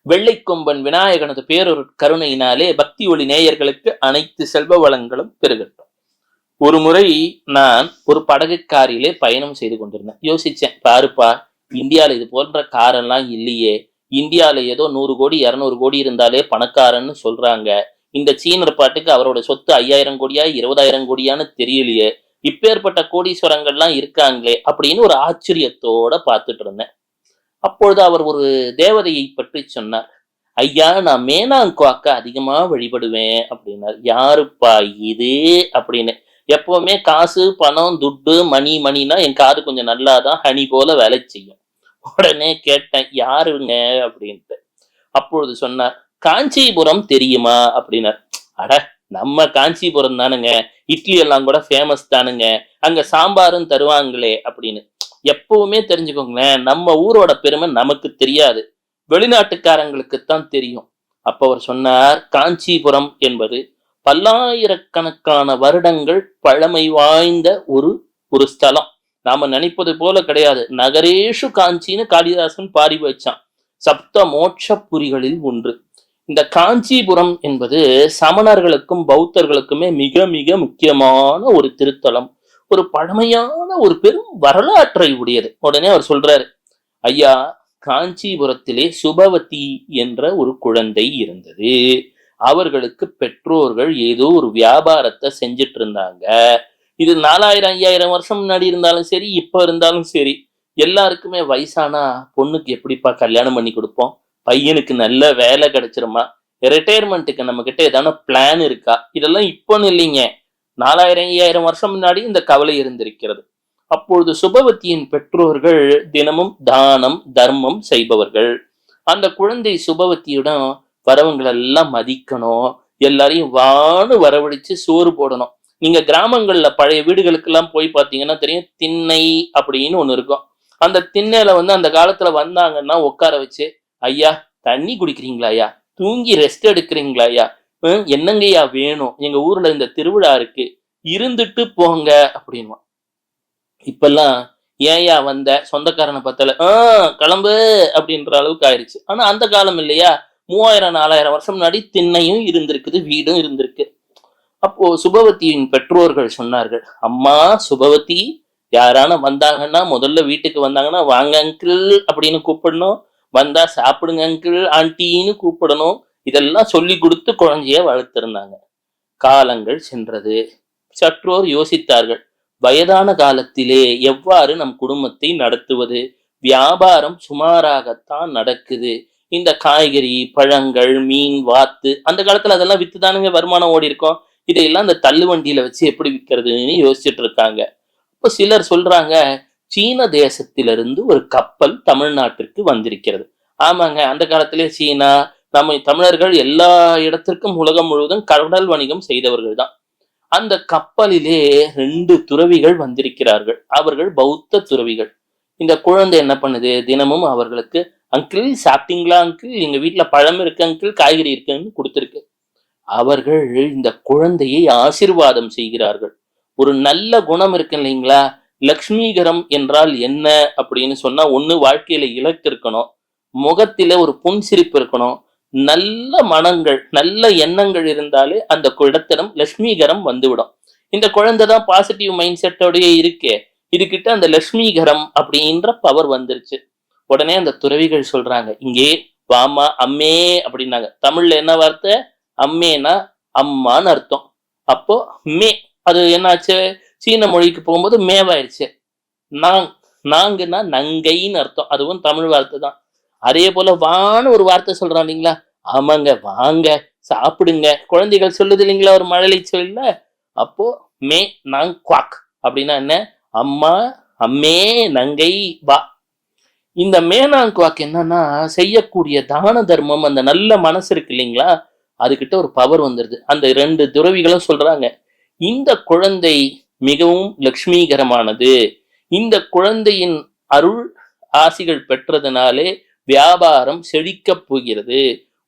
வெள்ளை கொம்பன் விநாயகனது பேரொரு கருணையினாலே பக்தி ஒளி நேயர்களுக்கு அனைத்து செல்வ வளங்களும் பெருகட்டும். ஒரு முறை நான் ஒரு படகு காரிலே பயணம் செய்து கொண்டிருந்தேன். யோசிச்சேன், பாருப்பா, இந்தியால இது போன்ற காரெல்லாம் இல்லையே. இந்தியால ஏதோ 100 கோடி 200 கோடி இருந்தாலே பணக்காரன்னு சொல்றாங்க. இந்த சீனர் பாட்டுக்கு அவரோட சொத்து 5000 கோடியா 20,000 கோடியான்னு தெரியலையே. இப்பேற்பட்ட கோடீஸ்வரங்கள்லாம் இருக்காங்களே அப்படின்னு ஒரு ஆச்சரியத்தோட பார்த்துட்டு இருந்தேன். அப்பொழுது அவர் ஒரு தேவதையை பற்றி சொன்னார். ஐயா, நான் மேனாங்குவாக்க அதிகமா வழிபடுவேன் அப்படின்னார். யாருப்பா இது அப்படின்னு. எப்பவுமே காசு பணம் துட்டு மணினா என் காது கொஞ்சம் நல்லாதான் ஹனி போல வேலை செய்யும். உடனே கேட்டேன், யாருங்க அப்படின்ட்டு. அப்பொழுது சொன்னார், காஞ்சிபுரம் தெரியுமா அப்படின்னார். அட, நம்ம காஞ்சிபுரம் தானுங்க, இட்லி எல்லாம் கூட ஃபேமஸ் தானுங்க, அங்க சாம்பாரும் தருவாங்களே அப்படின்னு. எப்பவுமே தெரிஞ்சுக்கோங்களேன், நம்ம ஊரோட பெருமை நமக்கு தெரியாது, வெளிநாட்டுக்காரங்களுக்குத்தான் தெரியும். அப்ப அவர் சொன்னார், காஞ்சிபுரம் என்பது பல்லாயிரக்கணக்கான வருடங்கள் பழமை வாய்ந்த ஒரு ஒரு ஸ்தலம். நாம நினைப்பது போல கிடையாது. நகரேஷு காஞ்சின்னு காளிதாசன் பாடி வச்சான். சப்த மோட்ச புரிகளில் ஒன்று. இந்த காஞ்சிபுரம் என்பது சமணர்களுக்கும் பௌத்தர்களுக்குமே மிக மிக முக்கியமான ஒரு திருத்தலம். ஒரு பழமையான ஒரு பெரும் வரலாற்றை உடையது. உடனே அவர் சொல்றாரு, ஐயா, காஞ்சிபுரத்திலே சுபவதி என்ற ஒரு குழந்தை இருந்தது. அவர்களுக்கு பெற்றோர்கள் ஏதோ ஒரு வியாபாரத்தை செஞ்சிட்டு இருந்தாங்க. இது 4000 5000 வருஷம் முன்னாடி இருந்தாலும் சரி, இப்ப இருந்தாலும் சரி, எல்லாருக்குமே வயசானா பொண்ணுக்கு எப்படிப்பா கல்யாணம் பண்ணி கொடுப்போம்? பையனுக்கு நல்ல வேலை கிடைச்சிருமா? ரிட்டையர்மெண்ட்டுக்கு நம்ம கிட்ட ஏதான பிளான் இருக்கா? இதெல்லாம் இப்போன்னு இல்லைங்க, 4000 5000 வருஷம் முன்னாடி இந்த கவலை இருந்திருக்கிறது. அப்பொழுது சுபவதியின் பெற்றோர்கள் தினமும் தானம் தர்மம் செய்பவர்கள். அந்த குழந்தை சுபவதியிடம் வரவங்களெல்லாம் மதிக்கணும், எல்லாரையும் வான்னு வரவழைச்சு சோறு போடணும். நீங்க கிராமங்கள்ல பழைய வீடுகளுக்கு எல்லாம் போய் பாத்தீங்கன்னா தெரியும், திண்ணை அப்படின்னு ஒண்ணு இருக்கும். அந்த திண்ணையில அந்த காலத்துல வந்தாங்கன்னா உட்கார வச்சு, ஐயா தண்ணி குடிக்கிறீங்களா, ஐயா தூங்கி ரெஸ்ட் எடுக்கிறீங்களா, ஐயா என்னங்கய்யா வேணும், எங்க ஊர்ல இந்த திருவிழா இருக்கு, இருந்துட்டு போங்க அப்படின்வான். இப்பெல்லாம் ஏன்யா வந்த, சொந்தக்காரனை பார்த்தால கிளம்பு அப்படின்ற அளவுக்கு ஆயிடுச்சு. ஆனா அந்த காலம் இல்லையா, 3000 4000 வருஷம் முன்னாடி திண்ணையும் இருந்திருக்குது, வீடும் இருந்திருக்கு. அப்போ சுபவதியின் பெற்றோர்கள் சொன்னார்கள், அம்மா சுபவதி, யாரான வந்தாங்கன்னா முதல்ல வீட்டுக்கு வந்தாங்கன்னா வாங்க அங்கிள் அப்படின்னு கூப்பிடணும், வந்தா சாப்பிடுங்க அங்கிள் ஆண்டின்னு கூப்பிடணும். இதெல்லாம் சொல்லி கொடுத்து குழந்தைய வளர்த்திருந்தாங்க. காலங்கள் சென்றது. சற்றோர் யோசித்தார்கள், வயதான காலத்திலே எவ்வாறு நம் குடும்பத்தை நடத்துவது? வியாபாரம் சுமாராகத்தான் நடக்குது. இந்த காய்கறி பழங்கள் மீன் வாத்து அந்த காலத்துல அதெல்லாம் வித்துதானுங்க வருமானம் ஓடி இருக்கும். இதையெல்லாம் இந்த தள்ளு வண்டியில வச்சு எப்படி விற்கிறதுன்னு யோசிச்சுட்டு இருக்காங்க. இப்ப சிலர் சொல்றாங்க, சீன தேசத்திலிருந்து ஒரு கப்பல் தமிழ்நாட்டிற்கு வந்திருக்கிறது. ஆமாங்க, அந்த காலத்திலே சீனா, நம்ம தமிழர்கள் எல்லா இடத்திற்கும் உலகம் முழுவதும் கடல் வணிகம் செய்தவர்கள் தான். அந்த கப்பலிலே 2 துறவிகள் வந்திருக்கிறார்கள். அவர்கள் பௌத்த துறவிகள். இந்த குழந்தை என்ன பண்ணுது, தினமும் அவர்களுக்கு அங்கிள் சாப்பிட்டீங்களா அங்கிள், எங்க வீட்டுல பழம் இருக்கு அங்கிள், காய்கறி இருக்குன்னு கொடுத்திருக்கு. அவர்கள் இந்த குழந்தையை ஆசீர்வாதம் செய்கிறார்கள். ஒரு நல்ல குணம் இருக்கு இல்லைங்களா, லக்ஷ்மிகரம் என்றால் என்ன அப்படின்னு சொன்னா, ஒண்ணு வாழ்க்கையில இலக்கு இருக்கணும், முகத்தில ஒரு புன்சிரிப்பு இருக்கணும், நல்ல மனங்கள் நல்ல எண்ணங்கள் இருந்தாலே அந்த இடத்திடம் லட்சுமிகரம் வந்துவிடும். இந்த குழந்தை தான் பாசிட்டிவ் மைண்ட் செட்டோடய இருக்கே, இதுகிட்ட அந்த லட்சுமிகரம் அப்படின்ற பவர் வந்துருச்சு. உடனே அந்த துறவிகள் சொல்றாங்க, இங்கே வாமா அம்மே அப்படின்னாங்க. தமிழ்ல என்ன வார்த்தை? அம்மேனா அம்மான்னு அர்த்தம். அப்போ மே, அது என்னாச்சு, சீன மொழிக்கு போகும்போது மேவாயிருச்சு. நாங்குன்னா நங்கைன்னு அர்த்தம், அதுவும் தமிழ் வார்த்தை தான். அதே போல வான்னு ஒரு வார்த்தை சொல்றான் இல்லைங்களா, ஆமாங்க வாங்க சாப்பிடுங்க, குழந்தைகள் சொல்லுது இல்லைங்களா ஒரு மழலை சொல்ல. அப்போ மே நாங் குவாக் அப்படின்னா என்ன, அம்மா அம்மே நங்கை வா. இந்த மேனாங்குவாக்கு என்னன்னா, செய்யக்கூடிய தான தர்மம், அந்த நல்ல மனசு இருக்கு இல்லைங்களா, அதுகிட்ட ஒரு பவர் வந்துருது. அந்த 2 துறவிகளும் சொல்றாங்க, இந்த குழந்தை மிகவும் லட்சுமிகரமானது, இந்த குழந்தையின் அருள் ஆசிகள் பெற்றதுனாலே வியாபாரம் செழிக்கப் போகிறது,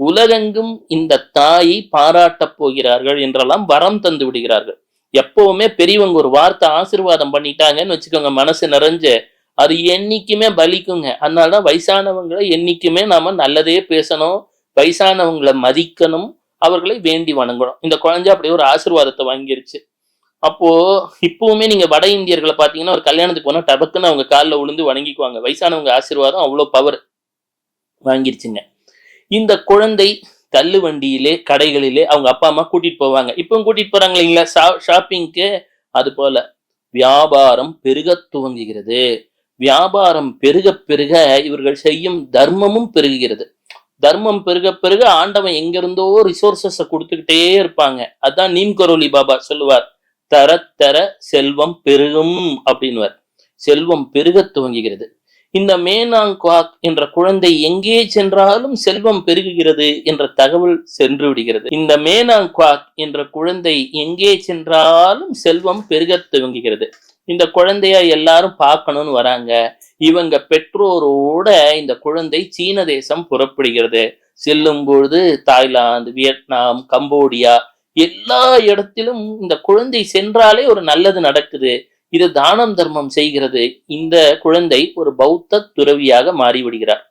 உலகெங்கும் இந்த தாயை பாராட்டப் போகிறார்கள் என்றெல்லாம் வரம் தந்து விடுகிறார்கள். எப்பவுமே பெரியவங்க ஒரு வார்த்தை ஆசீர்வாதம் பண்ணிட்டாங்கன்னு வச்சுக்கோங்க, மனசு நிறைஞ்சு, அது என்னைக்குமே பலிக்குங்க. அதனாலதான் வயசானவங்களை என்னைக்குமே நாம நல்லதே பேசணும், வயசானவங்களை மதிக்கணும், அவர்களை வேண்டி வணங்கணும். இந்த குழந்தை அப்படியே ஒரு ஆசீர்வாதத்தை வாங்கிருச்சு. அப்போ இப்பவுமே நீங்க வட இந்தியர்களை பாத்தீங்கன்னா ஒரு கல்யாணத்துக்கு போனா டபக்குன்னு அவங்க காலில் விழுந்து வணங்கிக்குவாங்க. வயசானவங்க ஆசீர்வாதம் அவ்வளவு பவர் வாங்கிருச்சுங்க. இந்த குழந்தை தள்ளு வண்டியிலே கடைகளிலே அவங்க அப்பா அம்மா கூட்டிட்டு போவாங்க. இப்பவும் கூட்டிட்டு போறாங்க இல்லைங்களா ஷாப்பிங்க்கு. அது போல வியாபாரம் பெருக துவங்குகிறது. வியாபாரம் பெருக பெருக இவர்கள் செய்யும் தர்மமும் பெருகுகிறது. தர்மம் பெருக பெருக ஆண்டவன் எங்கிருந்தோ ரிசோர்சஸ் கொடுத்துக்கிட்டே இருப்பாங்க. அதான் நீம் கரோலி பாபா சொல்லுவார், தர தர செல்வம் பெருகும் அப்படின்னுவார். செல்வம் பெருக துவங்குகிறது. இந்த மேனாங் குவாக் என்ற குழந்தை எங்கே சென்றாலும் செல்வம் பெருகுகிறது என்ற தகவல் சென்று விடுகிறது. இந்த மேனாங் குவாக் என்ற குழந்தை எங்கே சென்றாலும் செல்வம் பெருக துவங்குகிறது. இந்த குழந்தைய எல்லாரும் பார்க்கணும்னு வராங்க. இவங்க பெற்றோரோட இந்த குழந்தை சீன தேசம் புறப்படுகிறது. செல்லும் பொழுது தாய்லாந்து, வியட்நாம், கம்போடியா எல்லா இடத்திலும் இந்த குழந்தை சென்றாலே ஒரு நல்லது நடக்குது. இது தானம் தர்மம் செய்கிறது. இந்த குழந்தை ஒரு பௌத்த துறவியாக மாறிவிடுகிறார்.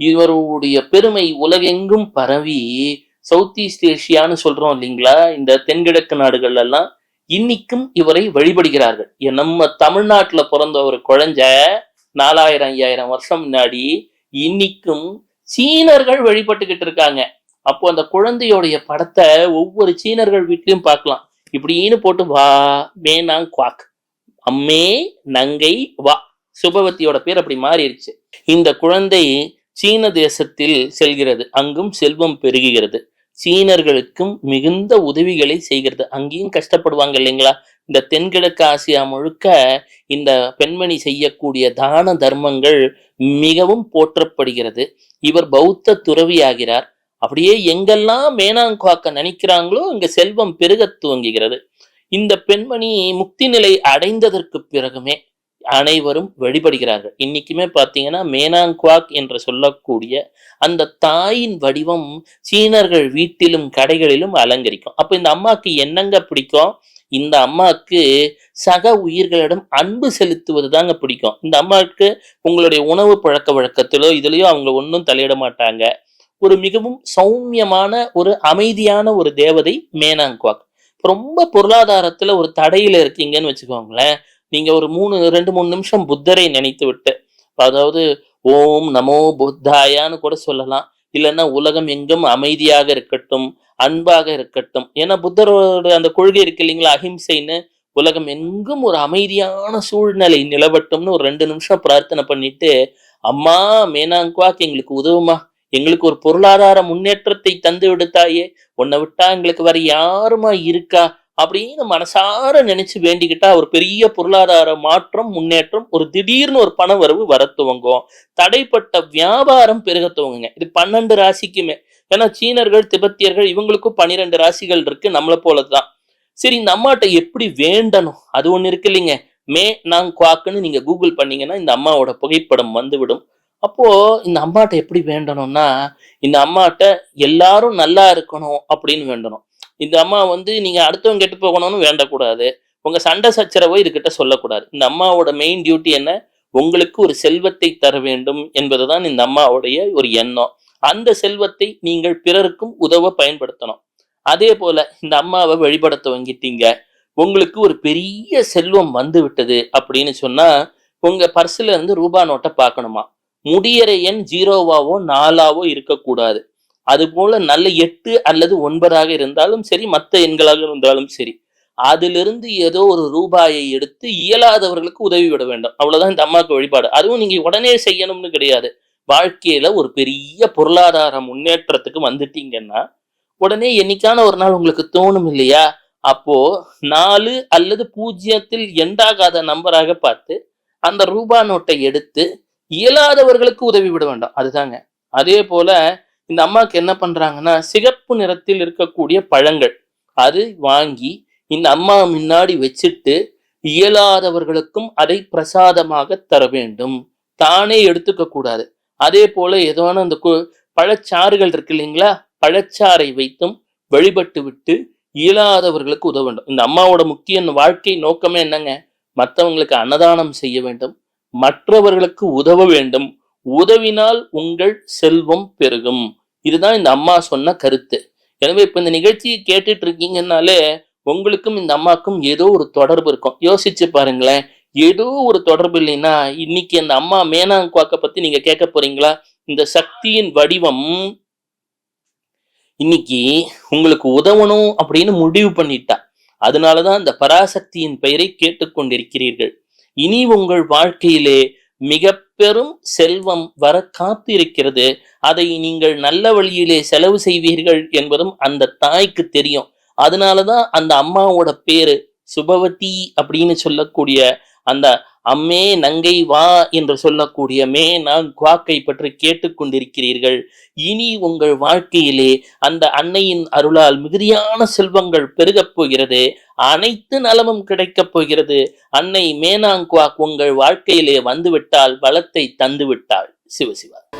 இவருடைய பெருமை உலகெங்கும் பரவி சவுத் ஈஸ்ட் ஏஷியான்னு சொல்றோம் இல்லைங்களா, இந்த தென்கிழக்கு நாடுகள் எல்லாம் இன்னைக்கும் இவரை வழிபடுகிறார்கள். நம்ம தமிழ்நாட்டுல பிறந்த ஒரு குழந்தை 4000 5000 வருஷம் முன்னாடி இன்னைக்கும் சீனர்கள் வழிபட்டுக்கிட்டு இருக்காங்க. அப்போ அந்த குழந்தையோடைய படத்தை ஒவ்வொரு சீனர்கள் வீட்லயும் பார்க்கலாம். இப்படின்னு போட்டு வா மேனாங் குவாக், அம்மே நங்கை வா, சுபவதியோட பேர் அப்படி மாறிடுச்சு. இந்த குழந்தை சீன தேசத்தில் செல்கிறது. அங்கும் செல்வம் பெருகுகிறது. சீனர்களுக்கும் மிகுந்த உதவிகளை செய்கிறது. அங்கேயும் கஷ்டப்படுவாங்க இல்லைங்களா. இந்த தென்கிழக்கு ஆசியா முழுக்க இந்த பெண்மணி செய்யக்கூடிய தான தர்மங்கள் மிகவும் போற்றப்படுகிறது. இவர் பௌத்த துறவியாகிறார். அப்படியே எங்கெல்லாம் மேனாங்குவாக்க நினைக்கிறாங்களோ இங்க செல்வம் பெருக துவங்குகிறது. இந்த பெண்மணி முக்தி நிலை அடைந்ததற்கு பிறகுமே அனைவரும் வழிபடுகிறார்கள். இன்னைக்குமே பாத்தீங்கன்னா மேனாங்குவாக் என்று சொல்லக்கூடிய அந்த தாயின் வடிவம் சீனர்கள் வீட்டிலும் கடைகளிலும் அலங்கரிக்கும். அப்ப இந்த அம்மாக்கு என்னங்க பிடிக்கும்? இந்த அம்மாவுக்கு சக உயிர்களிடம் அன்பு செலுத்துவது தாங்க பிடிக்கும். இந்த அம்மாவுக்கு உங்களுடைய உணவு பழக்க வழக்கத்திலோ இதுலயோ அவங்க ஒன்றும் தலையிட மாட்டாங்க. ஒரு மிகவும் சௌமியமான ஒரு அமைதியான ஒரு தேவதை மேனாங்குவாக். ரொம்ப பொருளாதாரத்துல ஒரு தடையில இருக்கீங்கன்னு வச்சுக்கோங்களேன், நீங்க ஒரு 2-3 நிமிஷம் புத்தரை நினைத்து விட்டு, அதாவது ஓம் நமோ புத்தாயான்னு கூட சொல்லலாம். இல்லைன்னா உலகம் எங்கும் அமைதியாக இருக்கட்டும், அன்பாக இருக்கட்டும். ஏன்னா புத்தரோட அந்த கொள்கை இருக்கு இல்லைங்களா, அஹிம்சைன்னு. உலகம் எங்கும் ஒரு அமைதியான சூழ்நிலை நிலவட்டும்னு ஒரு 2 நிமிஷம் பிரார்த்தனை பண்ணிட்டு, அம்மா மேனாங்குவாக் எங்களுக்கு உதவுமா, எங்களுக்கு ஒரு பொருளாதார முன்னேற்றத்தை தந்து விடுத்தாயே, உன்னை விட்டா எங்களுக்கு வேற யாருமா இருக்கா அப்படின்னு மனசார நினைச்சு வேண்டிக்கிட்டா ஒரு பெரிய பொருளாதார மாற்றம், முன்னேற்றம், ஒரு திடீர்னு ஒரு பண வரவு வர துவங்கும். தடைப்பட்ட வியாபாரம் பெருக துவங்குங்க. இது 12 ராசிக்குமே. ஏன்னா சீனர்கள், திபெத்தியர்கள் இவங்களுக்கும் 12 ராசிகள் இருக்கு, நம்மளை போலதான். சரி, இந்த அம்மாட்ட எப்படி வேண்டணும் அது ஒண்ணு இருக்கு இல்லைங்க. நாங் குவாக்குன்னு நீங்க கூகுள் பண்ணீங்கன்னா இந்த அம்மாவோட புகைப்படம் வந்துவிடும். அப்போ இந்த அம்மாட்ட எப்படி வேண்டணும்னா, இந்த அம்மாட்ட எல்லாரும் நல்லா இருக்கணும் அப்படின்னு வேண்டணும். இந்த அம்மா நீங்க அடுத்தவங்க கெட்டு போகணும்னு வேண்டக்கூடாது. உங்க சண்டை சச்சரவை இதுகிட்ட சொல்லக்கூடாது. இந்த அம்மாவோட மெயின் டியூட்டி என்ன? உங்களுக்கு ஒரு செல்வத்தை தர வேண்டும் என்பதுதான் இந்த அம்மாவுடைய ஒரு எண்ணம். அந்த செல்வத்தை நீங்கள் பிறருக்கும் உதவ பயன்படுத்தணும். அதே போல இந்த அம்மாவை வழிபட துவங்கிட்டீங்க, உங்களுக்கு ஒரு பெரிய செல்வம் வந்து விட்டது அப்படின்னு சொன்னா, உங்க பர்சுல இருந்து ரூபா நோட்டை பார்க்கணுமா, முடியற எண் 0வாவோ 4ஆவோ இருக்கக்கூடாது. அது போல நல்ல 8 அல்லது 9ஆக இருந்தாலும் சரி, மற்ற எண்களாக இருந்தாலும் சரி, அதிலிருந்து ஏதோ ஒரு ரூபாயை எடுத்து இயலாதவர்களுக்கு உதவி விட வேண்டும். அவ்வளவுதான் இந்த அம்மாவுக்கு வழிபாடு. அதுவும் நீங்க உடனே செய்யணும்னு கிடையாது. வாழ்க்கையில ஒரு பெரிய பொருளாதார முன்னேற்றத்துக்கு வந்துட்டீங்கன்னா உடனே என்னைக்கான ஒரு நாள் உங்களுக்கு தோணும் இல்லையா, அப்போ 4 அல்லது 0ல் எண்டாகாத நம்பராக பார்த்து அந்த ரூபா நோட்டை எடுத்து இயலாதவர்களுக்கு உதவி விட வேண்டாம். அதுதாங்க. அதே போல இந்த அம்மாவுக்கு என்ன பண்றாங்கன்னா, சிகப்பு நிறத்தில் இருக்கக்கூடிய பழங்கள் அது வாங்கி இந்த அம்மா முன்னாடி வச்சுட்டு இயலாதவர்களுக்கும் அதை பிரசாதமாக தர வேண்டும். தானே எடுத்துக்க கூடாது. அதே போல ஏதோன அந்த பழச்சாறுகள் இருக்கு இல்லைங்களா, பழச்சாறை வைத்தும் வழிபட்டு விட்டு இயலாதவர்களுக்கு உதவ வேண்டும். இந்த அம்மாவோட முக்கிய வாழ்க்கை நோக்கமே என்னங்க? மற்றவங்களுக்கு அன்னதானம் செய்ய வேண்டும், மற்றவர்களுக்கு உதவ வேண்டும். உதவினால் உங்கள் செல்வம் பெருகும். இதுதான் இந்த அம்மா சொன்ன கருத்து. எனவே இப்ப இந்த நிகழ்ச்சியை கேட்டுட்டு இருக்கீங்கன்னாலே உங்களுக்கும் இந்த அம்மாக்கும் ஏதோ ஒரு தொடர்பு இருக்கும். யோசிச்சு பாருங்களேன். ஏதோ ஒரு தொடர்பு இல்லைன்னா இன்னைக்கு அந்த அம்மா மேனாங்குவாக்க பத்தி நீங்க கேட்க போறீங்களா? இந்த சக்தியின் வடிவம் இன்னைக்கு உங்களுக்கு உதவணும் அப்படின்னு முடிவு பண்ணிட்டா. அதனாலதான் அந்த பராசக்தியின் பெயரை கேட்டுக்கொண்டிருக்கிறீர்கள். இனி உங்கள் வாழ்க்கையிலே மிக பெரும் செல்வம் வர காத்து இருக்கிறது. அதை நீங்கள் நல்ல வழியிலே செலவு செய்வீர்கள் என்பதும் அந்த தாய்க்கு தெரியும். அதனாலதான் அந்த அம்மாவோட பேரு சுபவதி அப்படின்னு சொல்லக்கூடிய அந்த அம்மே நங்கை வா என்று சொல்லக்கூடிய மேனாங்குவாக்கை பற்றி கேட்டுக்கொண்டிருக்கிறீர்கள். இனி உங்கள் வாழ்க்கையிலே அந்த அன்னையின் அருளால் மிகுதியான செல்வங்கள் பெருகப் போகிறது. அனைத்து நலமும் கிடைக்கப் போகிறது. அன்னை மேனாங்குவாக் உங்கள் வாழ்க்கையிலே வந்துவிட்டால் பலத்தை தந்து விட்டாள். சிவசிவா.